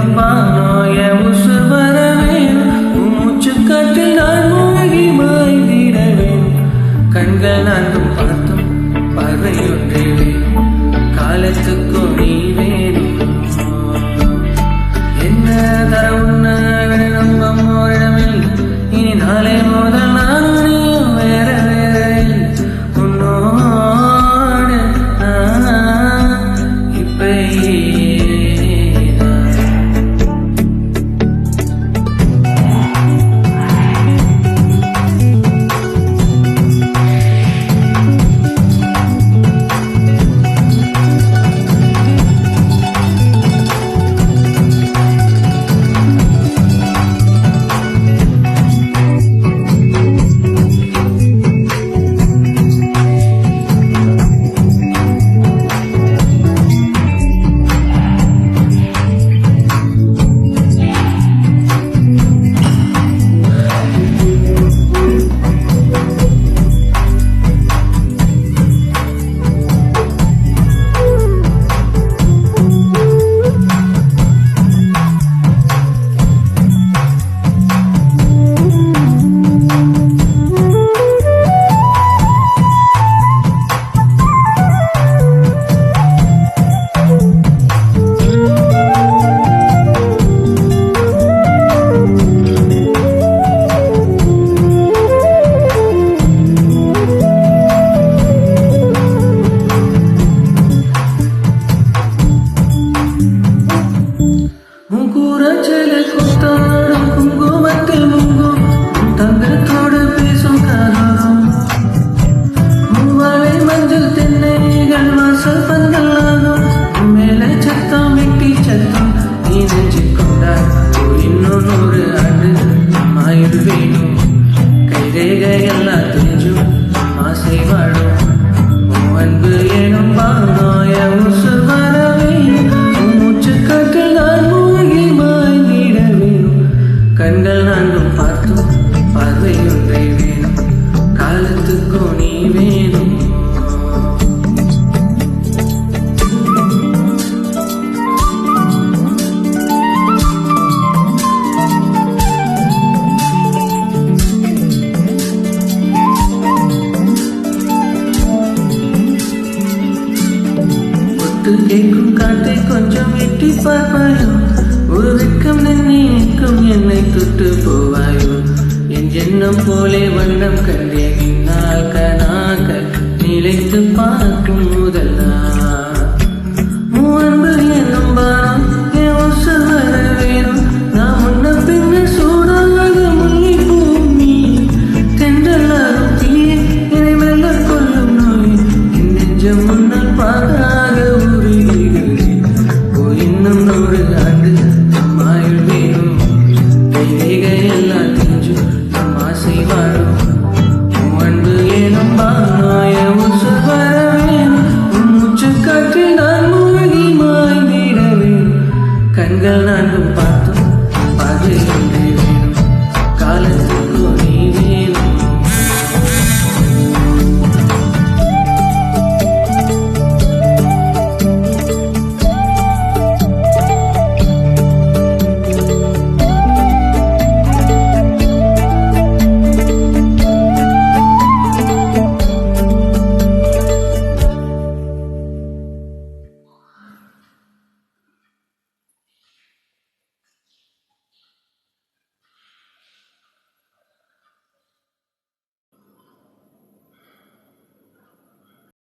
வேணும் பானோய உசு வர வேணும் மூச்சு காற்றில் நான் மூழ்கி மாய்ந்திட வேணும் கண்கள் நான்கும் பார்த்தும் பார்வை ஒன்றே வேணும் காலத்துக்கும் நீ வேணும் என்ன தர உன்ன வேணும் நம்மோரிடமில் இனி நாளை முதல் நானும் நீயும் வேற வேற உன்னோடு இப்ப கைரேகையெல்லாம் தெரிஞ்சும் ஆசை வாழும் அன்பு எனும் பானோய உசு வர வேணும் மூச்சு காற்றில் நான் மூழ்கி மாய்ந்திட வேணும் கண்கள் நான்கும் பார்த்தும் பார்வை ஒன்றை வேணும் காலத்துக்கும் நீ வேணும் கேட்கும் காற்றை கொஞ்சம் எட்டி பார்ப்பாயோ ஒரு வெட்கம் நிற்கும் என்னை தொட்டு போவாயோ என் எண்ணம் போலே வண்ணம் கண்டே நின்னால் கனாக நிலைத்து பார்க்கும் முதல் அன்பு என்னும் பானம் என் உசு வர வேணும் நான் முன்ன பின்ன சூடாக முன்னி பூமி தென்றலாரும் தீயே என்னை மெல்ல கொள்ளும் நோய் என் நெஞ்சம் முன்னால் பார்க்க இன்னும் 100 ஆண்டு நம் ஆயுள் வேணும் கைரேகையெல்லாம் தெரிஞ்சு நம் ஆசை வாழும் அன்பு ஏனும் பானோய உசு வர வேணும் மூச்சு காற்றில் நான் மூழ்கி மாய்ந்திட வேணும் கண்கள் நான்கும் பார்த்தும் பார்வை ஒன்றே வேணும் காலத்துக்கு